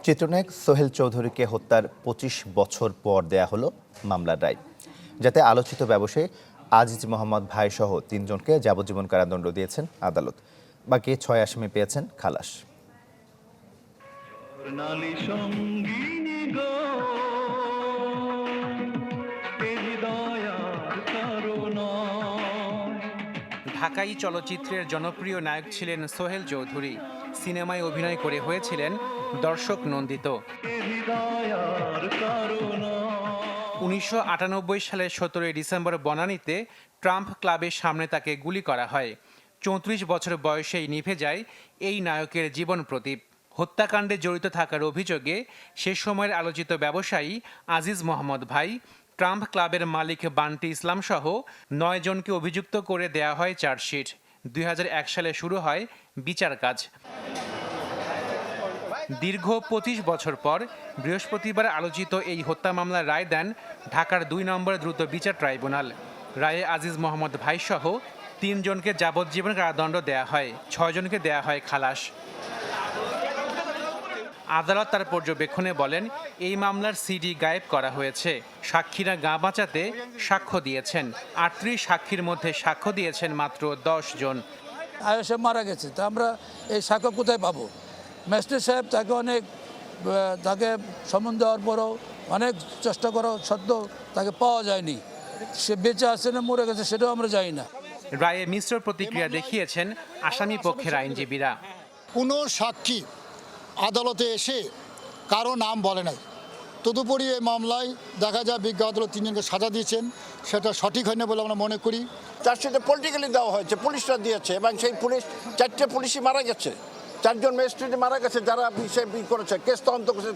চিত্রনায়ক সোহেল চৌধুরীকে হত্যার ২৫ বছর পর দেয়া হলো মামলার রায়, যাতে আলোচিত ব্যবসায়ী আজিজ মোহাম্মদ ভাই সহ ৩ জনকে যাবজ্জীবন কারাদণ্ড দিয়েছেন আদালত। বাকি ৬ আসামি পেয়েছেন খালাস। ঢাকাই চলচ্চিত্রের জনপ্রিয় নায়ক ছিলেন সোহেল চৌধুরী। সিনেমায় অভিনয় করে হয়েছিলেন দর্শক নন্দিত। ১৯৯৮ সালের ১৭ ডিসেম্বর বনানীতে ট্রাম্প ক্লাবের সামনে তাকে গুলি করা হয়। ৩৪ বছর বয়সেই নিভে যায় এই নায়কের জীবন প্রদীপ। হত্যাকাণ্ডে জড়িত থাকার অভিযোগে সে সময়ের আলোচিত ব্যবসায়ী আজিজ মোহাম্মদ ভাই, ট্রাম্প ক্লাবের মালিক বান্টি ইসলাম সহ ৯ জনকে অভিযুক্ত করে দেয়া হয় চার্জশিট। ২০০১ সালে শুরু হয় বিচার কাজ। দীর্ঘ ২৫ বছর পর বৃহস্পতিবার আলোচিত এই হত্যা মামলার রায় দেন ঢাকার ২ নম্বর দ্রুত বিচার ট্রাইব্যুনাল। রায়ে আজিজ মোহাম্মদ ভাই সহ ৩ জনকে যাবজ্জীবন কারাদণ্ড দেয়া হয়, ৬ জনকে দেয়া হয় খালাস। আদালত তার পর্যবেক্ষণে বলেন, এই মামলার সিডি গায়েব করা হয়েছে। সাক্ষীরা গা বাঁচাতে সাক্ষ্য দিয়েছেন। ৩৮ সাক্ষীর মধ্যে সাক্ষ্য দিয়েছেন মাত্র ১০ জন। আয়েশা মারা গেছে, তা আমরা এই সাক্ষ্য কোথায় পাবো? ম্যাজিস্ট্রেট সাহেব তাকে সমন দেওয়ার পরও অনেক চেষ্টা করা সত্ত্বেও তাকে পাওয়া যায়নি। সে বেঁচে আছে না মরে গেছে সেটাও আমরা জানি না। রায়ে মিশ্র প্রতিক্রিয়া দেখিয়েছেন আসামি পক্ষের আইনজীবীরা। কোনো সাক্ষী আদালতে এসে কারো নাম বলে নাই। তদুপরি এই মামলায় দেখা যায় বিজ্ঞ আদালত ৩ জনকে সাজা দিয়েছেন, সেটা সঠিক হয়নি বলে আমরা মনে করি। চার্জশিটে পলিটিক্যালি দেওয়া হয়েছে, পুলিশরা দিয়েছে এবং সেই পুলিশ 4টে পুলিশই মারা গেছে, 4 জন ম্যাজিস্ট্রেট মারা গেছে যারা বিষয় করেছে, কেস তদন্ত করেছে।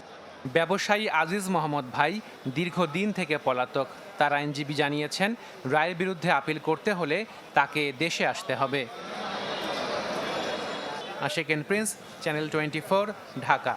ব্যবসায়ী আজিজ মোহাম্মদ ভাই দীর্ঘদিন থেকে পলাতক। তার আইনজীবী জানিয়েছেন, রায়ের বিরুদ্ধে আপিল করতে হলে তাকে দেশে আসতে হবে। আশিক প্রিন্স, চ্যানেল 24, ঢাকা।